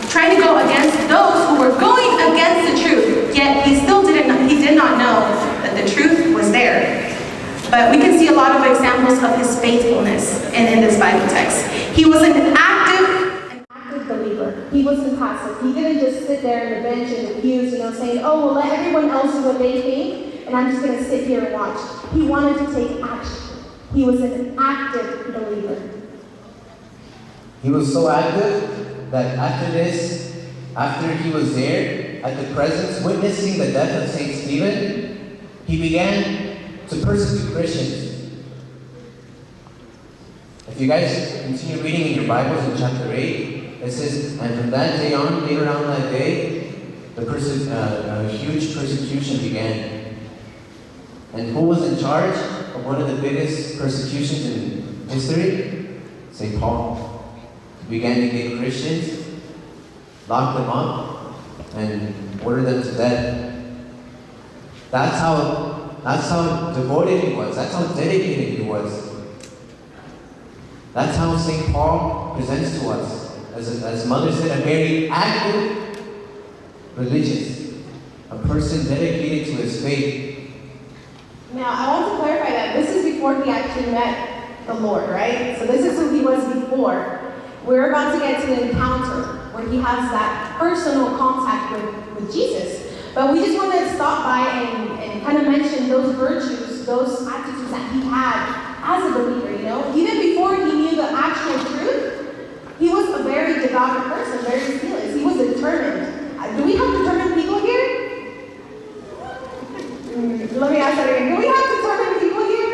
trying to go against those who were going against the truth, yet he did not know that the truth was there. But we can see a lot of examples of his faithfulness in this Bible text. He was an active believer. He wasn't passive. He didn't just sit there on the bench in the pews, saying, oh, well, let everyone else do what they think, and I'm just going to sit here and watch. He wanted to take action. He was an active believer. He was so active that after he was there at the presence, witnessing the death of St. Stephen, he began to persecute Christians. If you guys continue reading in your Bibles in chapter 8, it says, and from that day on, later on that day, a huge persecution began. And who was in charge of one of the biggest persecutions in history? St. Paul. He began to get Christians, lock them up, and order them to death. That's how devoted he was. That's how dedicated he was. That's how St. Paul presents to us. As Mother said, a very active religious. A person dedicated to his faith. Now, I want to clarify that this is before he actually met the Lord, right? So this is who he was before. We're about to get to an encounter where he has that personal contact with Jesus. But we just want to stop by and kind of mention those virtues, those attitudes that he had as a believer, Even before he knew the actual truth, he was a very devout person, very zealous. He was determined. Do we have determined people here? Let me ask that again. Do we have determined people here?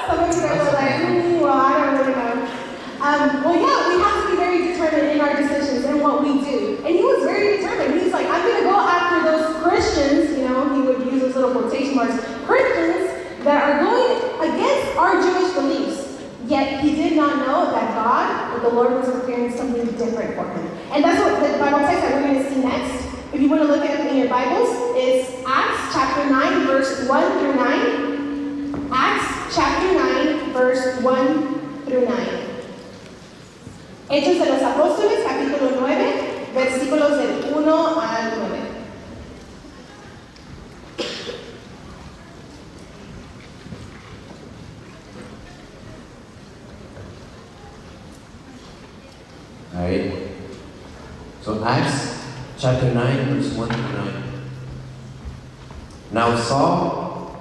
Some of you guys are like, well, I don't really know. Well, yeah, we have to be very determined in our decisions and what we do. And he was very determined. He's like, I'm going to go after those Christians, he would use those little quotation marks, Christians that are going against our Jewish beliefs. Yet he did not know that God, or the Lord, was preparing something different for him. And that's what the Bible text that we're going to see next. If you want to look at it in your Bibles, it's Acts chapter 9, verse 1 through 9. Acts chapter 9, verse 1 through 9. Hechos de los Apóstoles, capítulo 9, versículos del 1 al 9. Alright. So Acts chapter 9, verse 1 through 9. Now Saul,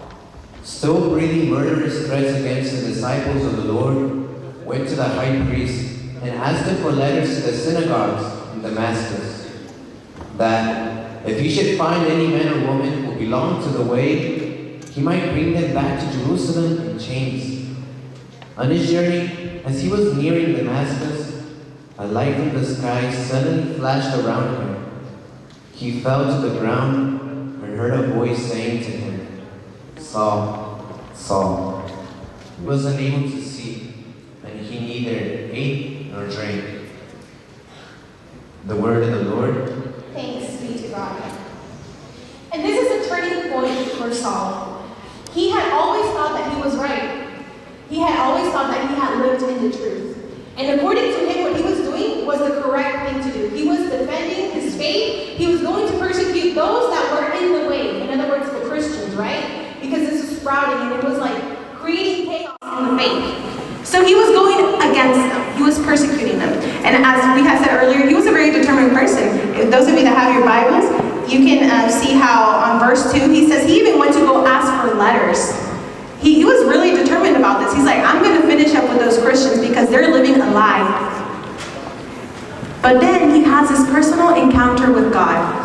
still breathing murderous threats against the disciples of the Lord, went to the high priest and asked him for letters to the synagogues in Damascus, that if he should find any man or woman who belonged to the way, he might bring them back to Jerusalem in chains. On his journey, as he was nearing Damascus, a light from the sky suddenly flashed around him. He fell to the ground and heard a voice saying to him, Saul, Saul. He was unable to see, and he neither ate nor drank. The word of the Lord. Thanks be to God. And this is a turning point for Saul. He had always thought that he was right. He had always thought that he had lived in the truth. And according to him, what he was doing was the correct thing to do. He was defending his faith. He was going to persecute those that were in the way. In other words, the Christians, right? Because this was sprouting and it was like creating chaos in the faith. So he was going against them. He was persecuting them. And as we had said earlier, he was a very determined person. If those of you that have your Bibles, you can see how on verse 2, he says he even went to go ask for letters. He was really determined about this. He's like, I'm going to finish up with those Christians because they're living a lie. But then he has this personal encounter with God.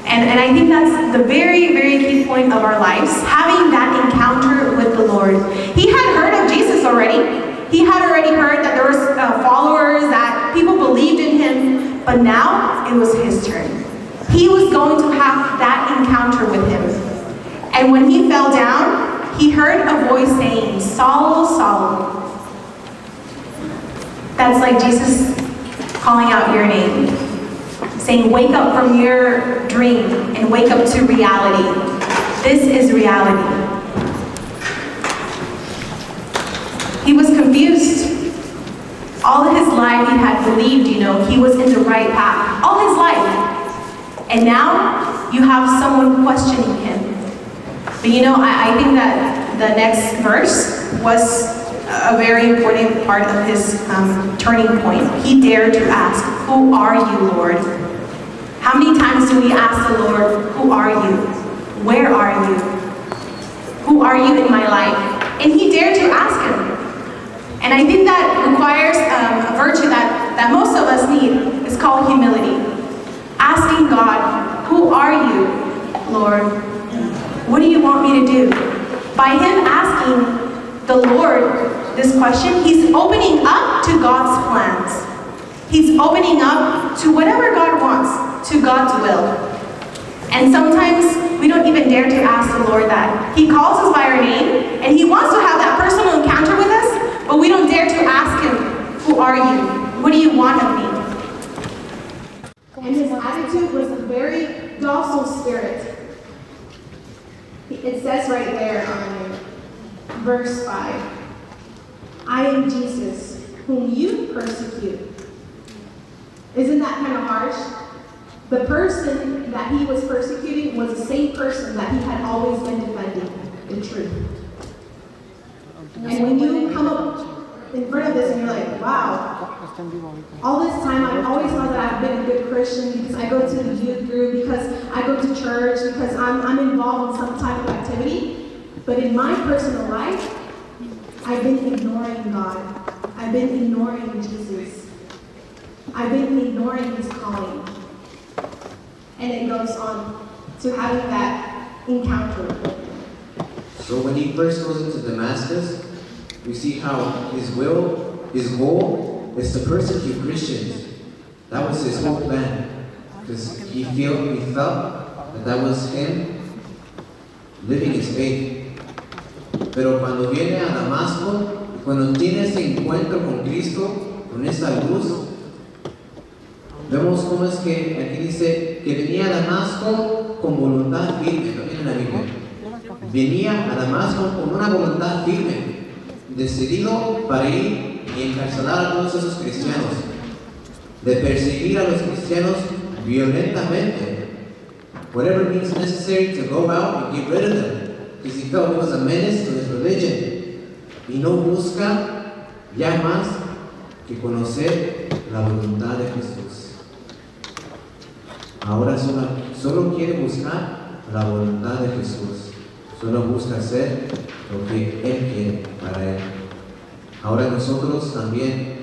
And I think that's the very, very key point of our lives, having that encounter with the Lord. He had heard of Jesus already. He had already heard that there was followers, that people believed in him. But now it was his turn. He was going to have that encounter with him. And when he fell down, he heard a voice saying, Saul, Saul. That's like Jesus calling out your name, saying, wake up from your dream and wake up to reality. This is reality. He was confused. All of his life he had believed, he was in the right path. All his life. And now you have someone questioning him. But I think that the next verse was a very important part of his turning point. He dared to ask, "Who are you, Lord?" How many times do we ask the Lord, "Who are you? Where are you? Who are you in my life?" And he dared to ask him. And I think that requires a virtue that most of us need. It's called humility. Asking God, "Who are you, Lord? What do you want me to do?" By him asking the Lord this question, he's opening up to God's plans. He's opening up to whatever God wants, to God's will. And sometimes we don't even dare to ask the Lord that. He calls us by our name, and he wants to have that personal encounter with us, but we don't dare to ask him, "Who are you? What do you want of me?" And his attitude was a very docile spirit. It says right there on verse 5, "I am Jesus, whom you persecute." Isn't that kind of harsh? The person that he was persecuting was the same person that he had always been defending, the truth. And when you come up in front of this and you're like, wow, all this time I've always thought that I've been a good Christian because I go to the youth group, because I go to church, because I'm involved in some type of activity. But in my personal life, I've been ignoring God. I've been ignoring Jesus. I've been ignoring his calling. And it goes on to having that encounter with him. So when he first goes into Damascus, we see how his goal is to persecute Christians. That was his whole plan. Because he felt that was him living his faith. Pero cuando viene a Damasco, cuando tiene ese encuentro con Cristo, con esa luz, vemos cómo es que aquí dice que venía a Damasco con voluntad firme, ¿no? En la Biblia. Venía a Damasco con una voluntad firme, decidido para ir y encarcelar a todos esos cristianos, de perseguir a los cristianos violentamente, whatever means necessary to go out and get rid of them, because he felt it was a menace to his religion. Y no busca ya más que conocer la voluntad de Jesús. Ahora solo quiere buscar la voluntad de Jesús. Solo busca hacer lo que Él quiere para Él. Ahora nosotros también,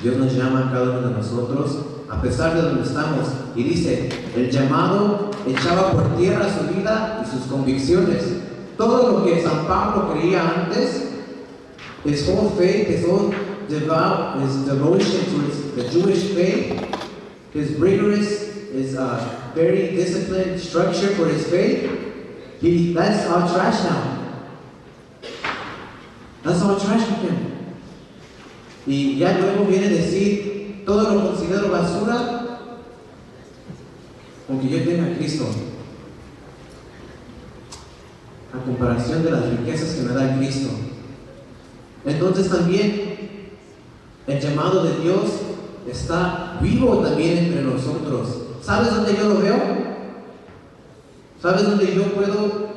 Dios nos llama a cada uno de nosotros, a pesar de donde estamos, y dice, el llamado echaba por tierra su vida y sus convicciones. Todo lo que San Pablo creía antes, his whole faith, his whole his devotion to the Jewish faith, his rigorous, his very disciplined structure for his faith, that's all trash now. That's all trash with him. Y ya luego viene a decir, todo lo considero basura, aunque yo tenga a Cristo. A comparación de las riquezas que me da Cristo. Entonces también el llamado de Dios está vivo también entre nosotros. ¿Sabes dónde yo lo veo? ¿Sabes dónde yo puedo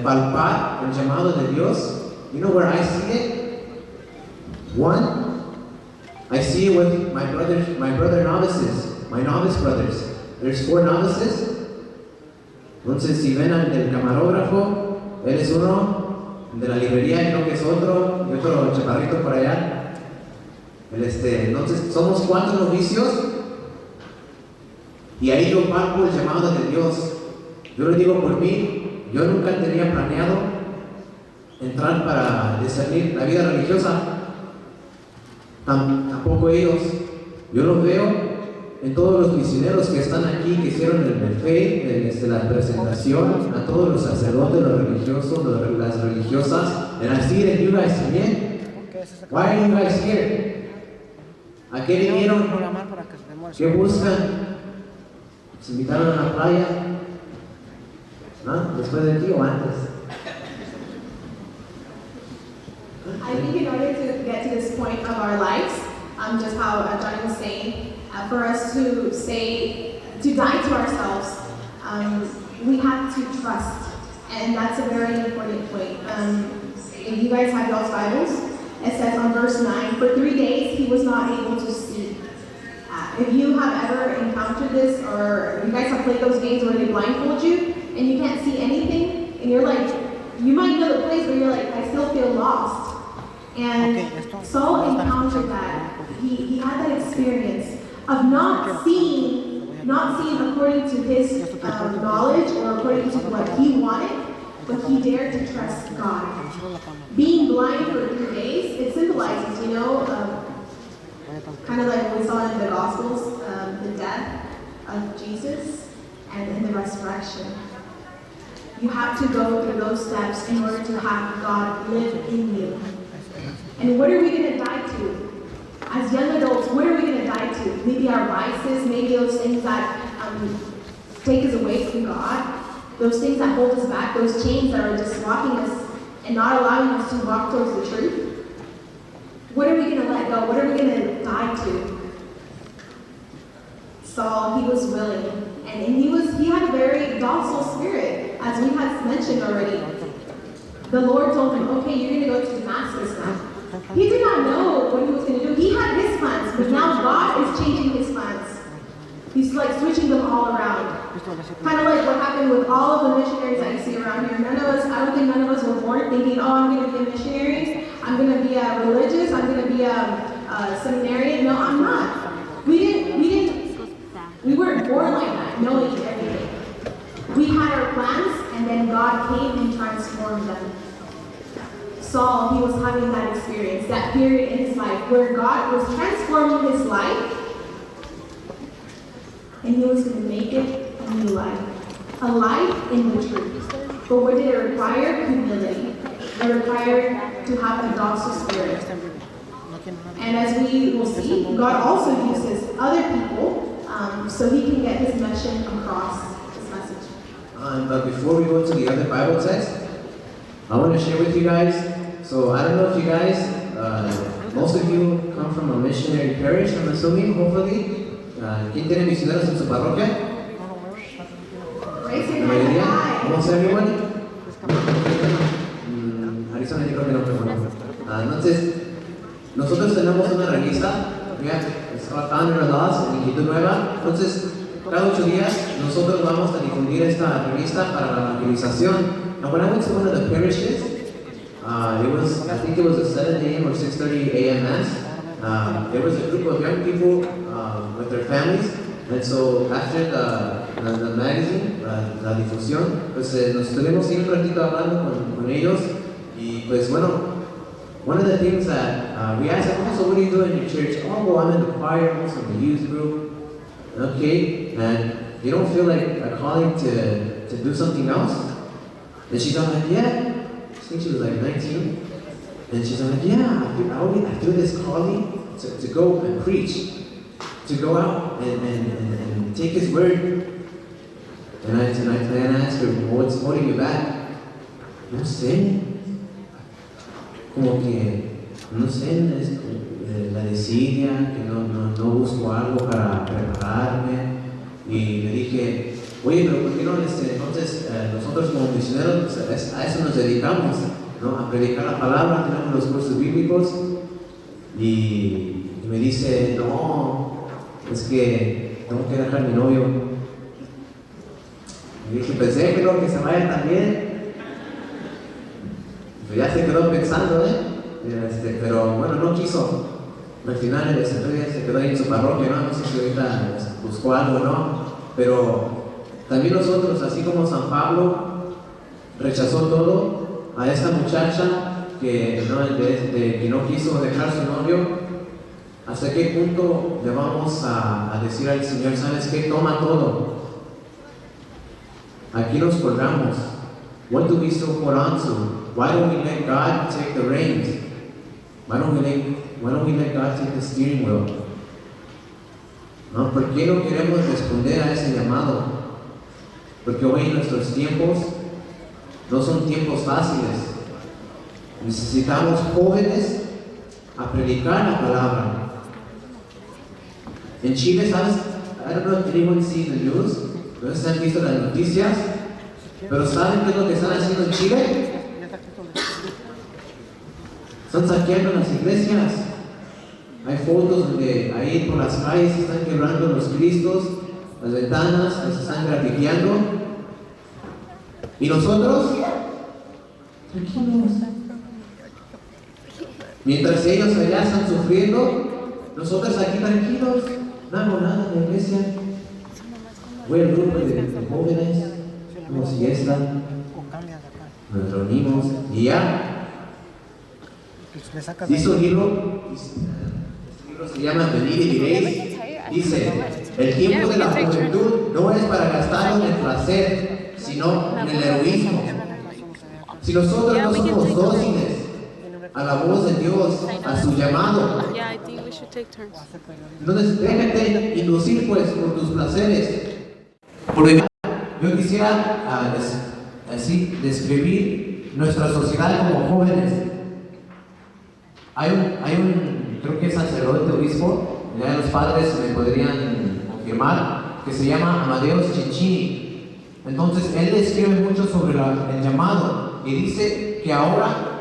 palpar el llamado de Dios? You know where I see it? One, I see it with my brother novices, my novice brothers. There's 4 novices. Entonces, si ven al del camarógrafo, él es uno, el de la librería creo que es otro, y otro chaparrito por allá. Entonces, somos 4 novicios, y ahí yo palpo el llamado de Dios. Yo lo digo por mí, yo nunca tenía planeado entrar para discernir la vida religiosa, tampoco ellos. Yo los veo en todos los misioneros que están aquí, que hicieron el buffet, desde la presentación, a todos los sacerdotes, los religiosos, las religiosas, and I see that you guys también. Why are you guys here? ¿A qué vinieron? ¿Qué buscan? ¿Se invitaron a la playa? ¿Ah? ¿Después de ti o antes? I think in order to get to this point of our lives, just how Johnny was saying, for us to die to ourselves, we have to trust. And that's a very important point. If you guys have y'all's Bibles, it says on verse 9, for 3 days he was not able to see. If you have ever encountered this, or you guys have played those games where they blindfold you, and you can't see anything, and you're like, you might know the place, but you're like, I still feel lost. And Saul encountered that. He had that experience of not seeing according to his knowledge or according to what he wanted, but he dared to trust God. Being blind for 3 days, it symbolizes, kind of like what we saw in the Gospels, the death of Jesus and then the resurrection. You have to go through those steps in order to have God live in you. And what are we going to die to? As young adults, what are we going to die to? Maybe our vices, maybe those things that take us away from God, those things that hold us back, those chains that are just locking us and not allowing us to walk towards the truth. What are we going to let go? What are we going to die to? Saul, he was willing, and he had a very docile spirit, as we had mentioned already. The Lord told him, okay, you're going to go to Damascus now. He did not know what he was going to do. He had his plans, but now God is changing his plans. He's like switching them all around. Kind of like what happened with all of the missionaries that you see around here. I don't think none of us were born thinking, oh, I'm going to be a missionary. I'm going to be a religious. I'm going to be a seminarian. No, I'm not. We weren't born like that, knowing everything. We had our plans, and then God came and transformed them. Saul, he was having that experience, that period in his life where God was transforming his life, and he was going to make it a new life. A life in the truth. But what did it require? Humility. It required to have a docile spirit. And as we will see, God also uses other people so he can get his message across, his message. But before we go to the other Bible text, I want to share with you guys. So I don't know if you guys, most of you come from a missionary parish, I'm assuming, hopefully. ¿Quién tiene misioneros en su parroquia? La mayoría, almost everyone. Arizona, yo creo que no, pero bueno. Entonces, nosotros tenemos una revista, es called Founder of Laws, en Quito Nueva. Entonces, cada 8 días nosotros vamos a difundir esta revista para la evangelización. And when I went to one of the parishes, I think it was a 7 a.m. or 6:30 a.m. Mass. There was a group of young people with their families, and so after the magazine, la difusión, pues nos estuvimos un ratito hablando con ellos, y pues bueno, one of the things that we asked them, so what do you do in your church? Oh, well, I'm in the choir, I'm also in the youth group. Okay, and you don't feel like a calling to do something else? And she's like, yeah. I think she was like 19, and she's like, yeah, I feel this calling to go and preach, to go out and take his word. And I asked her, well, what's holding you back? No sé, como que, no sé, es la desidia, que no busco algo para prepararme, y le dije, oye, pero ¿por qué no? Entonces, nosotros como misioneros, pues, a eso nos dedicamos, ¿no? A predicar la palabra, tenemos los cursos bíblicos, y me dice, no, es que tengo que dejar a mi novio. Y dije, pues déjelo que se vaya también. Pues ya se quedó pensando, pero bueno, no quiso. Al final, se quedó ahí en su parroquia, ¿no? No sé si ahorita buscó algo, ¿no? Pero también nosotros, así como San Pablo rechazó todo a esta muchacha que no quiso dejar su novio, ¿hasta qué punto le vamos a decir al Señor, sabes qué, toma todo? Aquí nos colgamos. What do we still hold on to? Why don't we let God take the reins? Why don't we let God take the steering wheel? ¿No? ¿Por qué no queremos responder a ese llamado? Porque hoy nuestros tiempos no son tiempos fáciles. Necesitamos jóvenes a predicar la palabra. En Chile, ¿sabes? I don't know if anyone seen the news. No sé si han visto las noticias. Pero ¿saben qué es lo que están haciendo en Chile? Están saqueando las iglesias. Hay fotos donde ahí por las calles se están quebrando los cristos, las ventanas, los están grafiteando. ¿Y nosotros? Tranquilos. Mientras ellos allá están sufriendo, nosotros aquí tranquilos, no hago nada en la iglesia. Voy al grupo de jóvenes, hacemos fiesta, nos reunimos y ya. Dice un libro, se llama Venid y diréis. Dice: el tiempo de la juventud no es para gastarlo en el placer, sino en el heroísmo. Si nosotros no somos dóciles a la voz de Dios, a su llamado, entonces déjate inducir pues por tus placeres. Porque yo quisiera así describir nuestra sociedad como jóvenes. Hay un creo que es sacerdote, obispo, ya los padres me podrían confirmar, que se llama Amadeus Cecchini. Entonces él describe mucho sobre el llamado y dice que ahora,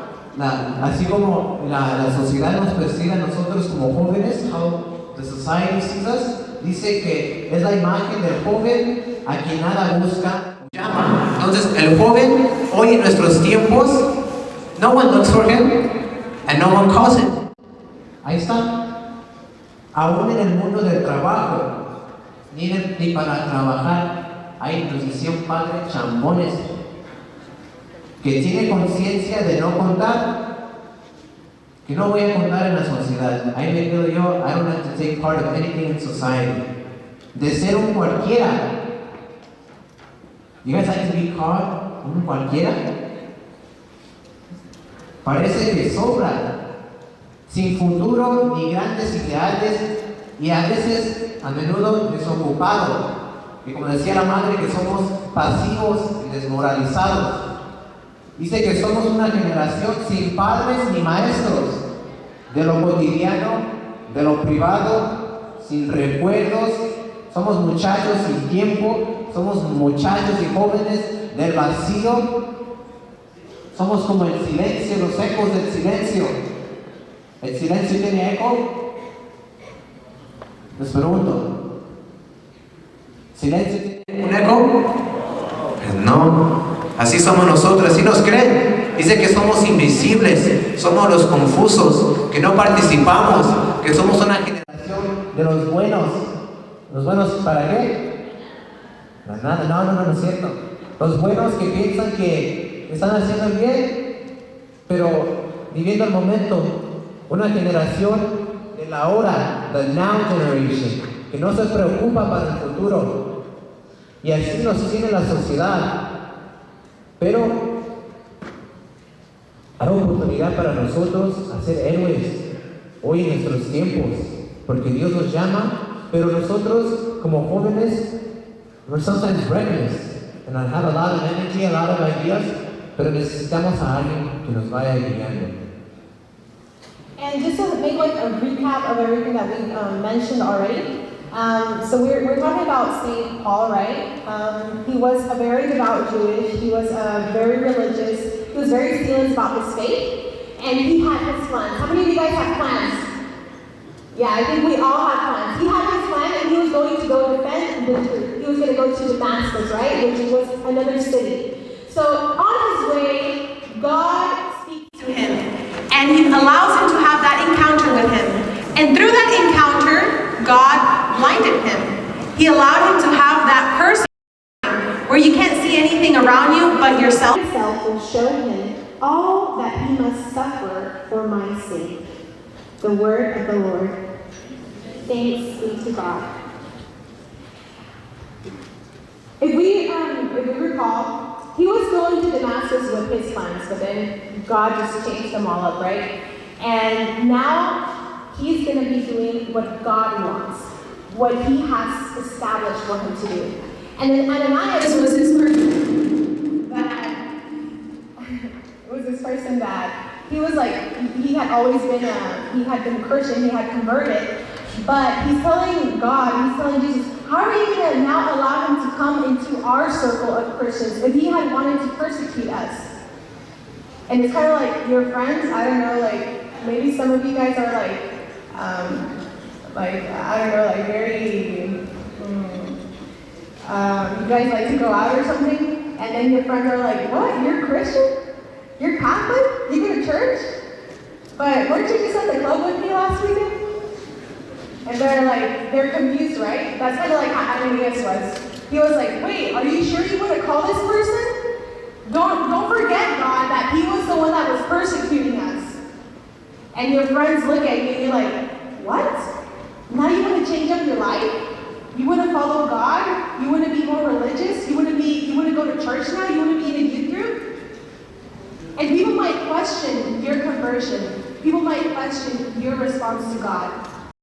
así como la sociedad nos percibe a nosotros como jóvenes, how the society sees us, dice que es la imagen del joven a quien nada busca o llama. Entonces el joven hoy en nuestros tiempos, no one looks for him and no one calls him. Ahí está. Aún en el mundo del trabajo, ni para trabajar, hay, nos decía un padre, chambones, que tiene conciencia de no contar, que no voy a contar en la sociedad. Ahí me quedo yo, I don't have to take part of anything in society. De ser un cualquiera. You guys like to be called un cualquiera? Parece que sobra, sin futuro ni grandes ideales y a veces, a menudo, desocupado. Y como decía la madre, que somos pasivos y desmoralizados. Dice que somos una generación sin padres ni maestros, de lo cotidiano, de lo privado, sin recuerdos. Somos muchachos sin tiempo, somos muchachos y jóvenes del vacío. Somos como el silencio, los ecos del silencio. ¿El silencio tiene eco? Les pregunto. ¿Silencio tiene un eco? Pues no. Así somos nosotros, así nos creen. Dice que somos invisibles, somos los confusos, que no participamos, que somos una generación de los buenos. ¿Los buenos para qué? Para nada, no es cierto. Los buenos que piensan que están haciendo el bien, pero viviendo el momento. Una generación de la hora, the now generation, que no se preocupa para el futuro. Y así nos tiene la sociedad. Pero hay oportunidad para nosotros a ser héroes hoy en nuestros tiempos, porque Dios nos llama, pero nosotros como jóvenes, we're sometimes reckless, and I have a lot of energy, a lot of ideas, pero necesitamos a alguien que nos vaya guiando. And just to make like a recap of everything that we mentioned already, so we're talking about St. Paul, right? He was a very devout Jewish, he was very religious, he was very serious about his faith, and he had his plans. How many of you guys have plans? Yeah, I think we all have plans. He had his plan and he was going to go defend the truth. He was going to go to Damascus, right? Which was another city. So on his way, God speaks to him and he allows him to have that encounter with him. And through that encounter, God blinded him. He allowed him to have that person where you can't see anything around you but yourself. Himself will show him all that he must suffer for my sake. The word of the Lord. Thanks be to God. If we recall, he was going to Damascus with his plans, but then God just changed them all up, right? And now he's going to be doing what God wants, what he has established for him to do. And then Ananias was this person that he was like, he had always been, he had been Christian, he had converted, but he's telling God, he's telling Jesus, how are you going to now allow him to come into our circle of Christians if he had wanted to persecute us? And it's kind of like your friends, I don't know, like maybe some of you guys are I don't know, like very, you guys like to go out or something, and then your friends are like, what, you're Christian? You're Catholic? You go to church? But weren't you just at the club with me last weekend? And they're confused, right? That's kind of like how Ananias was. He was like, wait, are you sure you want to call this person? Don't forget, God, that he was the one that was persecuting us. And your friends look at you and you're like, what? Now you want to change up your life? You want to follow God? You want to be more religious? You want to go to church now? You want to be in a youth group? And people might question your conversion. People might question your response to God.